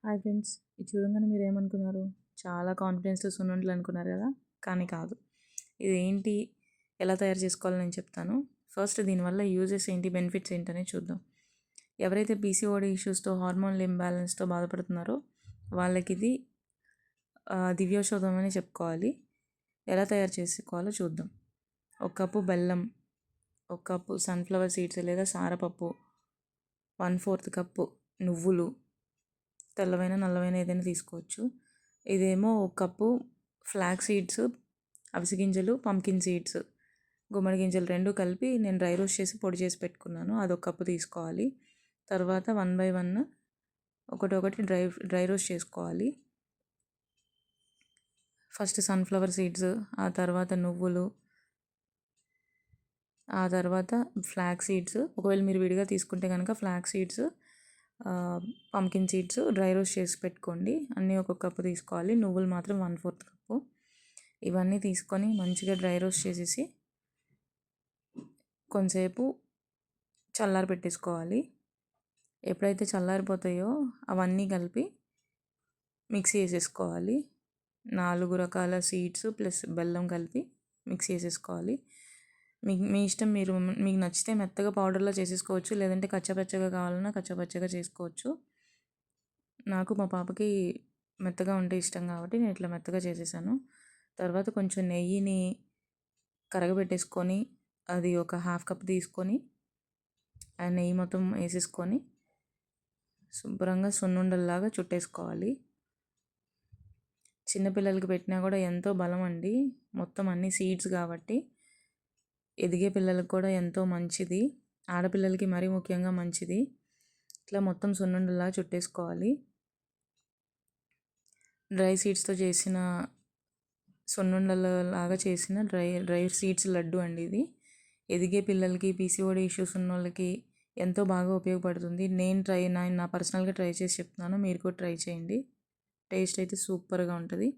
Hi friends, ఇది చూడంగానే మీరు ఏమనుకున్నారు? చాలా కాన్ఫిడెన్స్‌తో సున్నుండలు అనుకున్నారు కదా! కానీ కాదు. ఇదేంటి, ఎలా తయారు చేసుకోవాలో నేను చెప్తాను. ఫస్ట్ దీనివల్ల యూజెస్ ఏంటి, బెనిఫిట్స్ ఏంటనేది చూద్దాం. ఎవరైతే పీసీఓడి ఇష్యూస్తో, హార్మోనల్ ఇంబ్యాలెన్స్తో బాధపడుతున్నారో వాళ్ళకి ఇది దివ్యౌషధం అని చెప్పుకోవాలి. ఎలా తయారు చేసుకోవాలో చూద్దాం. ఒక కప్పు బెల్లం, ఒక కప్పు సన్ఫ్లవర్ సీడ్స్ లేదా సారపప్పు, 1/4 కప్పు నువ్వులు, తెల్లవైన నల్లవైన ఏదైనా తీసుకోవచ్చు. ఇదేమో ఒక కప్పు ఫ్లాక్ సీడ్స్, అవిసె గింజలు, పంకిన్ సీడ్స్, గుమ్మడి గింజలు రెండు కలిపి నేను డ్రై రోస్ట్ చేసి పొడి చేసి పెట్టుకున్నాను. అదొక కప్పు తీసుకోవాలి. తర్వాత 1 బై 1 ఒకటి డ్రై రోస్ట్ చేసుకోవాలి. ఫస్ట్ సన్ఫ్లవర్ సీడ్స్, ఆ తర్వాత నువ్వులు, ఆ తర్వాత ఫ్లాక్ సీడ్స్. ఒకవేళ మీరు విడిగా తీసుకుంటే కనుక flax seeds, pumpkin seeds dry roast చేసి పెట్టుకోండి. అన్నీ ఒక్కొక్క కప్పు తీసుకోవాలి. నువ్వులు మాత్రం 1/4 కప్పు. ఇవన్నీ తీసుకొని మంచిగా డ్రై రోస్ట్ చేసేసి కొంతసేపు చల్లారి పెట్టేసుకోవాలి. ఎప్పుడైతే చల్లారిపోతాయో అవన్నీ కలిపి మిక్సీ వేసేసుకోవాలి. 4 రకాల సీడ్స్ ప్లస్ బెల్లం కలిపి మిక్సీ వేసేసుకోవాలి. మీ ఇష్టం, మీకు నచ్చితే మెత్తగా పౌడర్లో చేసేసుకోవచ్చు, లేదంటే కచ్చపచ్చగా కావాలన్నా కచ్చపచ్చగా చేసుకోవచ్చు. నాకు మా పాపకి మెత్తగా ఉంటే ఇష్టం కాబట్టి నేను ఇట్లా మెత్తగా చేసేసాను. తర్వాత కొంచెం నెయ్యిని కరగబెట్టేసుకొని అది ఒక 1/2 కప్ తీసుకొని ఆ నెయ్యి మొత్తం వేసేసుకొని శుభ్రంగా సున్నుండల్లాగా చుట్టేసుకోవాలి. చిన్నపిల్లలకి పెట్టినా కూడా ఎంతో బలం అండి. మొత్తం అన్ని సీడ్స్ కాబట్టి ఎదిగే పిల్లలకు కూడా ఎంతో మంచిది. ఆడపిల్లలకి మరీ ముఖ్యంగా మంచిది. ఇట్లా మొత్తం సున్నుండలా చుట్టేసుకోవాలి. డ్రై సీడ్స్తో చేసిన సున్నుండలలాగా చేసిన డ్రై సీడ్స్ లడ్డు అండి ఇది. ఎదిగే పిల్లలకి, పీసీఓడి ఇష్యూస్ ఉన్న వాళ్ళకి ఎంతో బాగా ఉపయోగపడుతుంది. నేను నా పర్సనల్గా ట్రై చేసి చెప్తున్నాను, మీరు కూడా ట్రై చేయండి. టేస్ట్ అయితే సూపర్గా ఉంటుంది.